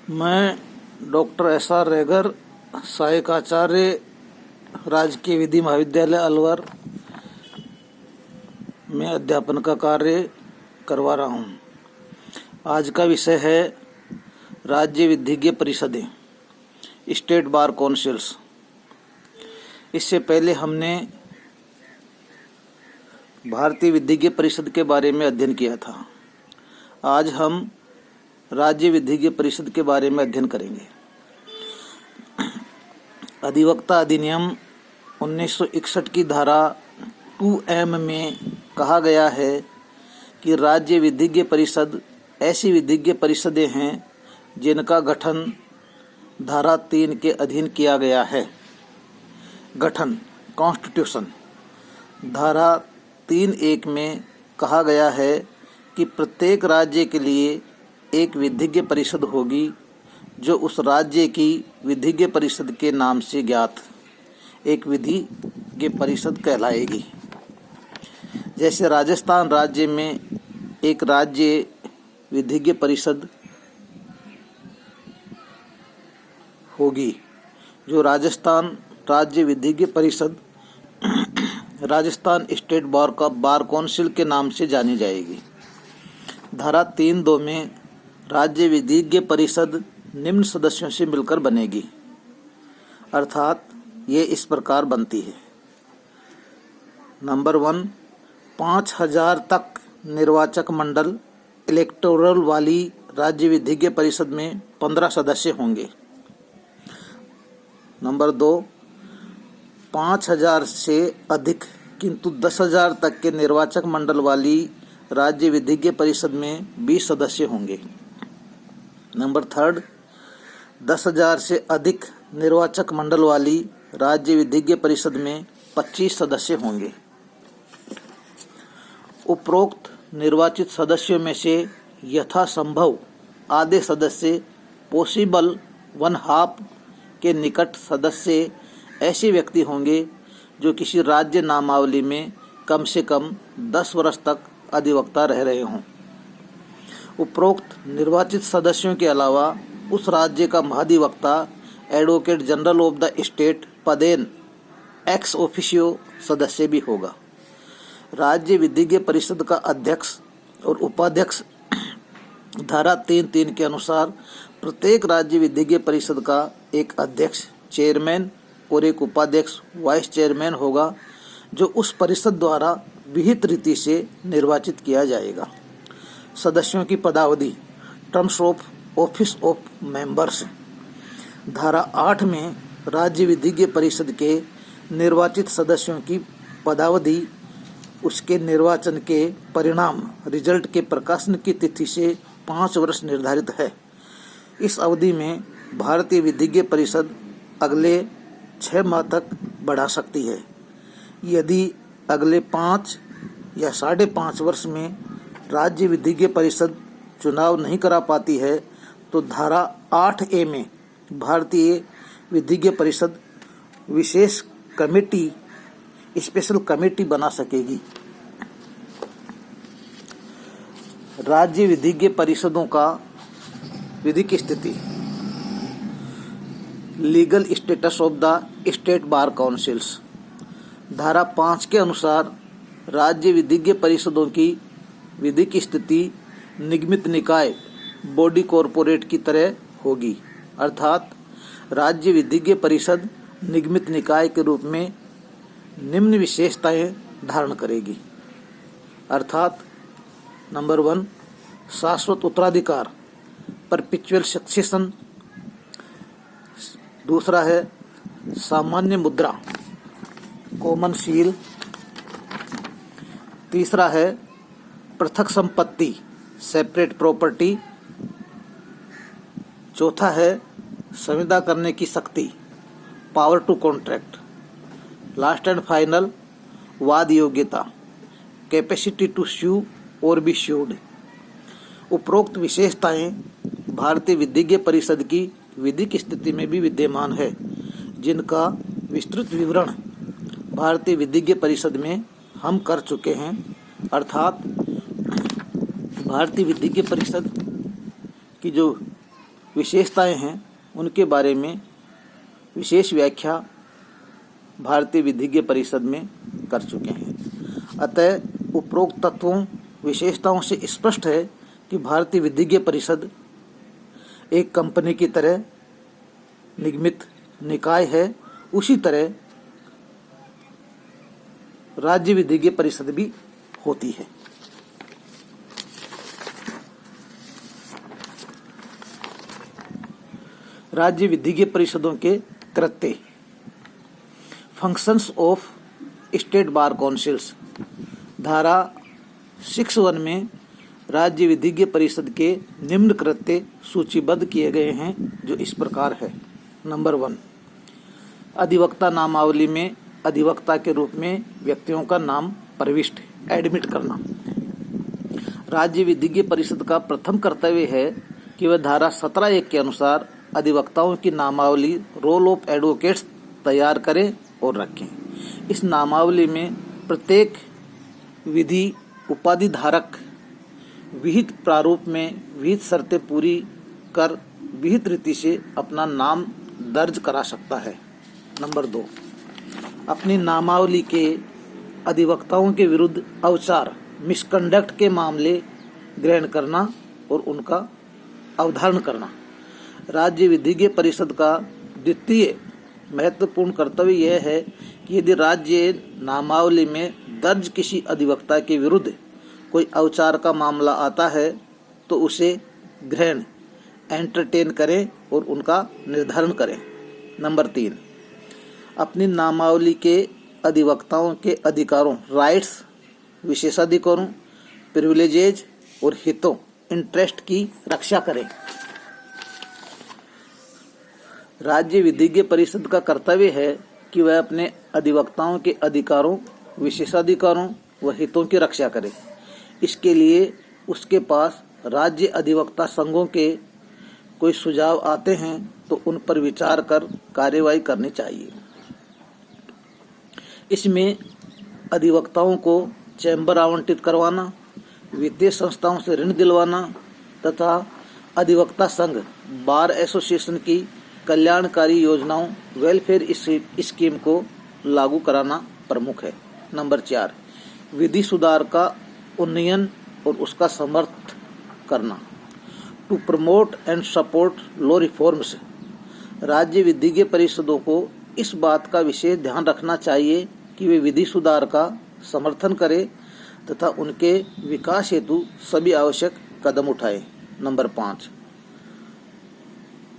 मैं doctor S R Regar, सहायक आचार्य, राजकीय विधि महाविद्यालय अलवर में अध्यापन का कार्य करवा रहा हूँ। आज का विषय है राज्य विधिज्ञ परिषदें, स्टेट बार काउंसिल्स। इससे पहले हमने भारतीय विधिज्ञ परिषद के बारे में अध्ययन किया था। आज हम राज्य विधिज्ञ परिषद के बारे में अध्ययन करेंगे। अधिवक्ता अधिनियम 1961 की धारा 2M में कहा गया है कि राज्य विधिज्ञ परिषद ऐसी विधिज्ञ परिषदें हैं जिनका गठन धारा 3 के अधीन किया गया है। गठन कॉन्स्टिट्यूशन धारा 3(1) में कहा गया है कि प्रत्येक राज्य के लिए एक विधिज्ञ परिषद होगी जो उस राज्य की विधिज्ञ परिषद के नाम से ज्ञात एक विधिज्ञ परिषद कहलाएगी। जैसे राजस्थान राज्य में एक राज्य विधिज्ञ परिषद होगी जो राजस्थान राज्य विधिज्ञ परिषद राजस्थान स्टेट बार काउंसिल के नाम से जानी जाएगी। धारा 3(2) में राज्य विधिज्ञ परिषद निम्न सदस्यों से मिलकर बनेगी, अर्थात ये इस प्रकार बनती है। नंबर 1, 5000 तक निर्वाचक मंडल इलेक्टोरल वाली राज्य विधिज्ञ परिषद में 15 सदस्य होंगे। नंबर 2, 5000 से अधिक किंतु 10,000 तक के निर्वाचक मंडल वाली राज्य विधिज्ञ परिषद में 20 सदस्य होंगे। नंबर 3, 10,000 से अधिक निर्वाचक मंडल वाली राज्य विधिज्ञ परिषद में 25 सदस्य होंगे। उपरोक्त निर्वाचित सदस्यों में से यथासंभव आधे सदस्य पॉसिबल 1/2 के निकट सदस्य ऐसे व्यक्ति होंगे जो किसी राज्य नामावली में कम से कम 10 वर्ष तक अधिवक्ता रह रहे हों। उपरोक्त निर्वाचित सदस्यों के अलावा उस राज्य का महाधिवक्ता advocate general of the state पदेन एक्स ऑफिशियो सदस्य भी होगा। राज्य विधिज्ञ परिषद का अध्यक्ष और उपाध्यक्ष धारा 3(3) के अनुसार प्रत्येक राज्य विधिज्ञ परिषद का एक अध्यक्ष चेयरमैन और एक उपाध्यक्ष वाइस चेयरमैन होगा जो उस परिषद द्वारा विहित रीति से निर्वाचित किया जाएगा। सदस्यों की पदावधि terms of office of members धारा 8 में राज्य विधिज्ञ परिषद के निर्वाचित सदस्यों की पदावधि उसके निर्वाचन के परिणाम रिजल्ट के प्रकाशन की तिथि से 5 वर्ष निर्धारित है। इस अवधि में भारतीय विधिज्ञ परिषद अगले 6 माह तक बढ़ा सकती है। यदि अगले 5 या 5.5 वर्ष में राज्य विधिज्ञ परिषद चुनाव नहीं करा पाती है तो धारा 8(a) में भारतीय विधिज्ञ परिषद विशेष कमेटी स्पेशल कमेटी बना सकेगी। राज्य विधिज्ञ परिषदों का विधिक स्थिति legal status of the state bar councils धारा 5 के अनुसार राज्य विधिज्ञ परिषदों की विधिक स्थिति निगमित निकाय बॉडी कॉरपोरेट की तरह होगी, अर्थात राज्य विधिज्ञ परिषद निगमित निकाय के रूप में निम्न विशेषताएं धारण करेगी, अर्थात नंबर 1, शाश्वत उत्तराधिकार परपेचुअल सक्सेशन। दूसरा है सामान्य मुद्रा कॉमन सील। तीसरा है पृथक संपत्ति सेपरेट प्रॉपर्टी। चौथा है संविदा करने की शक्ति power to contract. Last and final वाद योग्यता कैपेसिटी टू स्यू और बी स्यूड। उपरोक्त विशेषताएं भारतीय विधिज्ञ परिषद की विधिक स्थिति में भी विद्यमान है, जिनका विस्तृत विवरण भारतीय विधिज्ञ परिषद में हम कर चुके हैं, अर्थात भारतीय विधिज्ञ परिषद की जो विशेषताएं हैं उनके बारे में विशेष व्याख्या भारतीय विधिज्ञ परिषद में कर चुके हैं। अतः उपरोक्त तत्वों विशेषताओं से स्पष्ट है कि भारतीय विधिज्ञ परिषद एक कंपनी की तरह निगमित निकाय है। उसी तरह राज्य विधिज्ञ परिषद भी होती है। राज्य विधिज्ञ परिषदों के कृत्य। Functions of state bar councils. धारा 6(1) में राज्य विधिज्ञ परिषद के निम्न कृत्य सूचीबद्ध किए गए हैं, जो इस प्रकार है। नंबर 1, अधिवक्ता नामावली में अधिवक्ता के रूप में व्यक्तियों का नाम प्रविष्ट एडमिट करना। राज्य विधिज्ञ परिषद का प्रथम कर्तव्य है कि वह धारा 17(1) के अनुसार अधिवक्ताओं की नामावली रोल ऑफ एडवोकेट्स तैयार करें और रखें। इस नामावली में प्रत्येक विधि उपाधि धारक विहित प्रारूप में विहित शर्तें पूरी कर विहित रीति से अपना नाम दर्ज करा सकता है। नंबर 2, अपनी नामावली के अधिवक्ताओं के विरुद्ध औचार मिसकंडक्ट के मामले ग्रहण करना और उनका अवधारण करना। राज्य विधिज्ञ परिषद का द्वितीय महत्वपूर्ण कर्तव्य यह है कि यदि राज्य नामावली में दर्ज किसी अधिवक्ता के विरुद्ध कोई औचार का मामला आता है तो उसे ग्रहण एंटरटेन करें और उनका निर्धारण करें। नंबर 3, अपनी नामावली के अधिवक्ताओं के अधिकारों राइट्स विशेषाधिकारों प्रिविलेजेज और हितों इंटरेस्ट की रक्षा करें। राज्य विधिज्ञ परिषद का कर्तव्य है कि वह अपने अधिवक्ताओं के अधिकारों विशेषाधिकारों व हितों की रक्षा करे। इसके लिए उसके पास राज्य अधिवक्ता संघों के कोई सुझाव आते हैं तो उन पर विचार कर कार्यवाही करनी चाहिए। इसमें अधिवक्ताओं को चैम्बर आवंटित करवाना, वित्तीय संस्थाओं से ऋण दिलवाना तथा अधिवक्ता संघ बार एसोसिएशन की कल्याणकारी योजनाओं वेलफेयर स्कीम को लागू कराना प्रमुख है। नंबर 4, विधि सुधार का उन्नयन और उसका समर्थन करना। To promote and support law reforms. राज्य विधिज्ञ परिषदों को इस बात का विशेष ध्यान रखना चाहिए कि वे विधि सुधार का समर्थन करें तथा उनके विकास हेतु सभी आवश्यक कदम उठाएं। नंबर 5,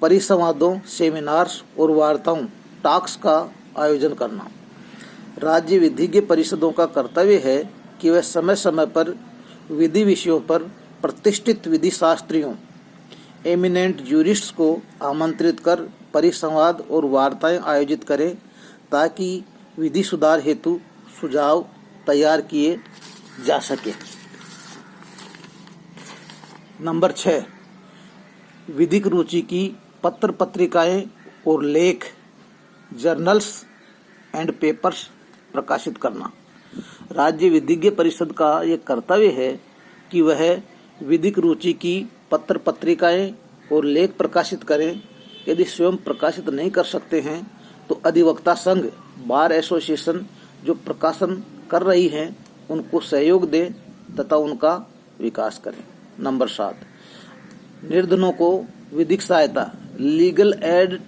परिसंवादों सेमिनार्स और वार्ताओं टॉक्स का आयोजन करना। राज्य विधिज्ञ परिषदों का कर्तव्य है कि वह समय समय पर विधि विषयों पर प्रतिष्ठित विधि शास्त्रियों एमिनेंट ज्यूरिस्ट्स को आमंत्रित कर परिसंवाद और वार्ताएं आयोजित करें ताकि विधि सुधार हेतु सुझाव तैयार किए जा सके। नंबर 6, विधिक रुचि की पत्र पत्रिकाएं और लेख जर्नल्स एंड पेपर्स प्रकाशित करना। राज्य विधिज्ञ परिषद का यह कर्तव्य है कि वह विधिक रुचि की पत्र पत्रिकाएं और लेख प्रकाशित करें। यदि स्वयं प्रकाशित नहीं कर सकते हैं तो अधिवक्ता संघ बार एसोसिएशन जो प्रकाशन कर रही हैं उनको सहयोग दें तथा उनका विकास करें। नंबर 7, निर्धनों को विधिक सहायता legal aid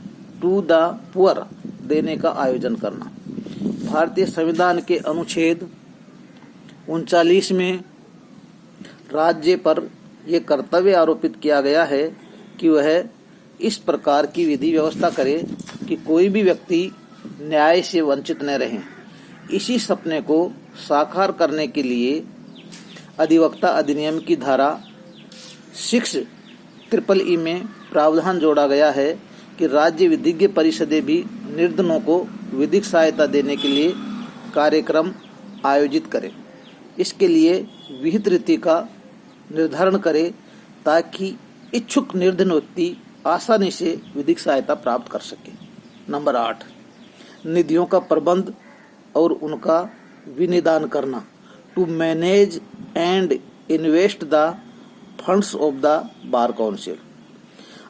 to the poor देने का आयोजन करना। भारतीय संविधान के अनुच्छेद 39 में राज्य पर यह कर्तव्य आरोपित किया गया है कि वह इस प्रकार की विधि व्यवस्था करे कि कोई भी व्यक्ति न्याय से वंचित न रहे। इसी सपने को साकार करने के लिए अधिवक्ता अधिनियम की धारा 6(EE) में प्रावधान जोड़ा गया है कि राज्य विधिज्ञ परिषदें भी निर्धनों को विधिक सहायता देने के लिए कार्यक्रम आयोजित करें। इसके लिए विहित रीति का निर्धारण करें ताकि इच्छुक निर्धन व्यक्ति आसानी से विधिक सहायता प्राप्त कर सके। नंबर 8, निधियों का प्रबंध और उनका विनिदान करना। To manage and invest the funds of the bar council.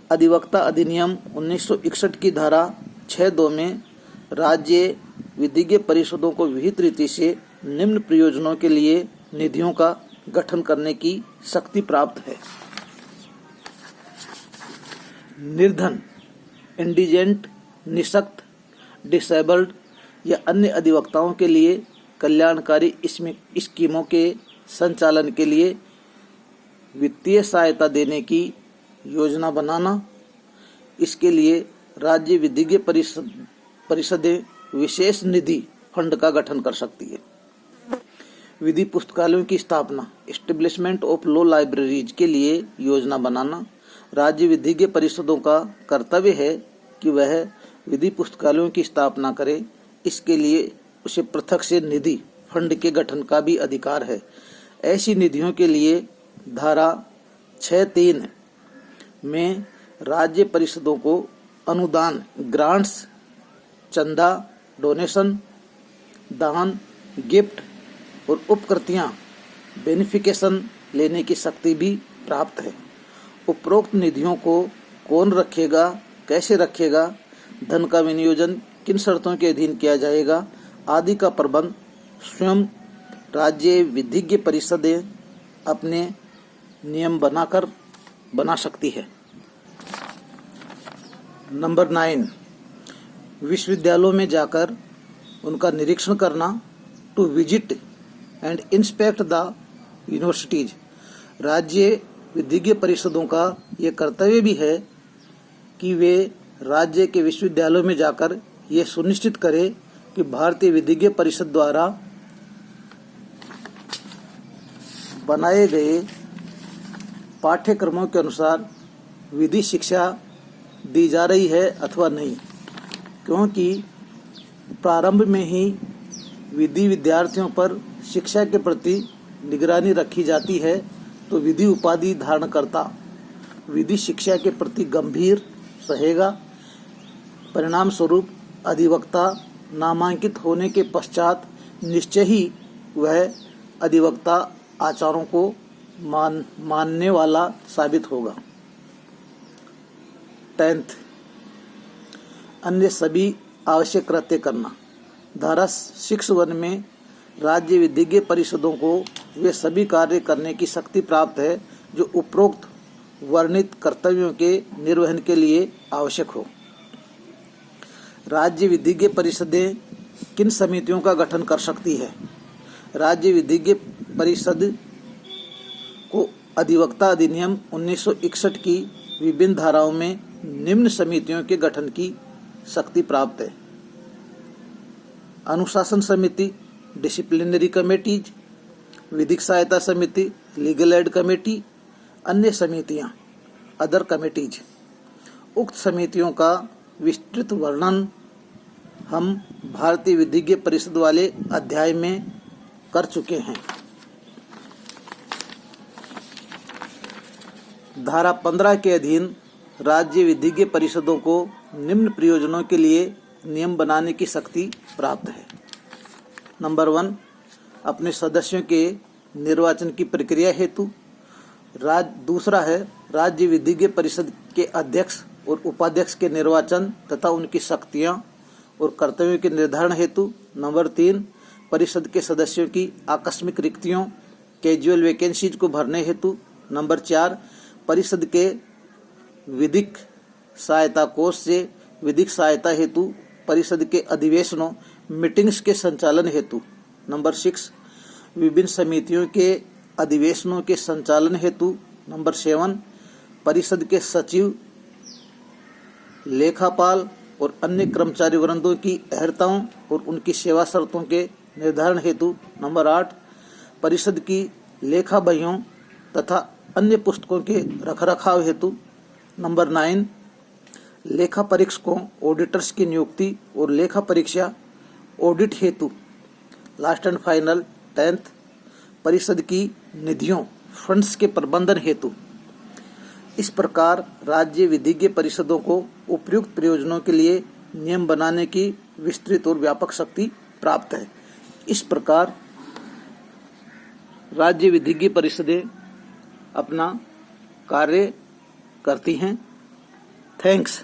अधिवक्ता अधिनियम 1961 की धारा 6(2) में राज्य विधिज्ञ परिषदों को विहित रीति से निम्न प्रयोजनों के लिए निधियों का गठन करने की शक्ति प्राप्त है। निर्धन, इंडिजेंट, निःशक्त, डिसेबल्ड या अन्य अधिवक्ताओं के लिए कल्याणकारी स्कीमों के संचालन के लिए वित्तीय सहायता देने की योजना बनाना। इसके लिए राज्य विधिज्ञ परिषदें विशेष निधि फंड का गठन कर सकती है। विधि पुस्तकालयों की स्थापना, एस्टेब्लिशमेंट ऑफ लॉ लाइब्रेरीज के लिए योजना बनाना। राज्य विधिज्ञ परिषदों का कर्तव्य है कि वह विधि पुस्तकालयों की स्थापना करे। इसके लिए उसे पृथक से निधि फंड के गठन का भी अधिकार है। ऐसी निधियों के लिए धारा 6(3) में राज्य परिषदों को अनुदान, ग्रांट्स, चंदा, डोनेशन, दान, गिफ्ट और उपकृतियां, बेनिफिकेशन लेने की शक्ति भी प्राप्त है। उपरोक्त निधियों को कौन रखेगा, कैसे रखेगा, धन का विनियोजन किन शर्तों के अधीन किया जाएगा आदि का प्रबंध स्वयं राज्य विधिज्ञ परिषदें अपने नियम बनाकर बना सकती है। नंबर 9, विश्वविद्यालयों में जाकर उनका निरीक्षण करना। To visit and inspect the universities. राज्य विधिज्ञ परिषदों का ये कर्तव्य भी है कि वे राज्य के विश्वविद्यालयों में जाकर ये सुनिश्चित करें कि भारतीय विधिज्ञ परिषद द्वारा बनाए गए पाठ्यक्रमों के अनुसार विधि शिक्षा दी जा रही है अथवा नहीं, क्योंकि प्रारंभ में ही विधि विद्यार्थियों पर शिक्षा के प्रति निगरानी रखी जाती है, तो विधि उपाधि धारणकर्ता विधि शिक्षा के प्रति गंभीर रहेगा। परिणाम स्वरूप अधिवक्ता नामांकित होने के पश्चात निश्चय ही वह अधिवक्ता आचारों को मानने वाला साबित होगा। 10th, अन्य सभी आवश्यक कृत्य करना। धारा 6(1) में राज्य विधिज्ञ परिषदों को वे सभी कार्य करने की शक्ति प्राप्त है जो उपरोक्त वर्णित कर्तव्यों के निर्वहन के लिए आवश्यक हो। राज्य विधिज्ञ परिषदें किन समितियों का गठन कर सकती है? राज्य विधिज्ञ परिषद को अधिवक्ता अधिनियम 1961 की विभिन्न धाराओं में निम्न समितियों के गठन की शक्ति प्राप्त है। अनुशासन समिति, डिसिप्लिनरी कमेटीज, विधिक सहायता समिति, लीगल एड कमेटी, अन्य समितियां, अदर कमेटीज। उक्त समितियों का विस्तृत वर्णन हम भारतीय विधिज्ञ परिषद वाले अध्याय में कर चुके हैं। धारा 15 के अधीन राज्य विधिज्ञ परिषदों को निम्न प्रयोजनों के लिए नियम बनाने की शक्ति प्राप्त है। नंबर 1, अपने सदस्यों के निर्वाचन की प्रक्रिया हेतु। दूसरा है राज्य विधिज्ञ परिषद के अध्यक्ष और उपाध्यक्ष के निर्वाचन तथा उनकी शक्तियां और कर्तव्यों के निर्धारण हेतु। नंबर 3, परिषद के सदस्यों की आकस्मिक रिक्तियों, कैजुअल वैकेंसीज को भरने हेतु। नंबर 4, परिषद के विधिक सहायता कोष से विधिक सहायता हेतु परिषद के अधिवेशनों, मीटिंग्स के संचालन हेतु। नंबर 6, विभिन्न समितियों के अधिवेशनों के संचालन हेतु। नंबर 7, परिषद के सचिव, लेखापाल और अन्य कर्मचारी वृंदों की अहर्ताओं और उनकी सेवा शर्तों के निर्धारण हेतु। नंबर 8, परिषद की लेखा बहियों तथा अन्य पुस्तकों के रखरखाव हेतु। नंबर 9, लेखा परीक्षकों, ऑडिटर्स की नियुक्ति और लेखा परीक्षा, ऑडिट हेतु। लास्ट एंड फाइनल 10th, परिषद की निधियों, फंड्स के प्रबंधन हेतु। इस प्रकार राज्य विधिज्ञ परिषदों को उपयुक्त प्रयोजनों के लिए नियम बनाने की विस्तृत और व्यापक शक्ति प्राप्त है। इस प्रकार राज्य विधिज्ञ परिषदें अपना कार्य करती हैं थैंक्स।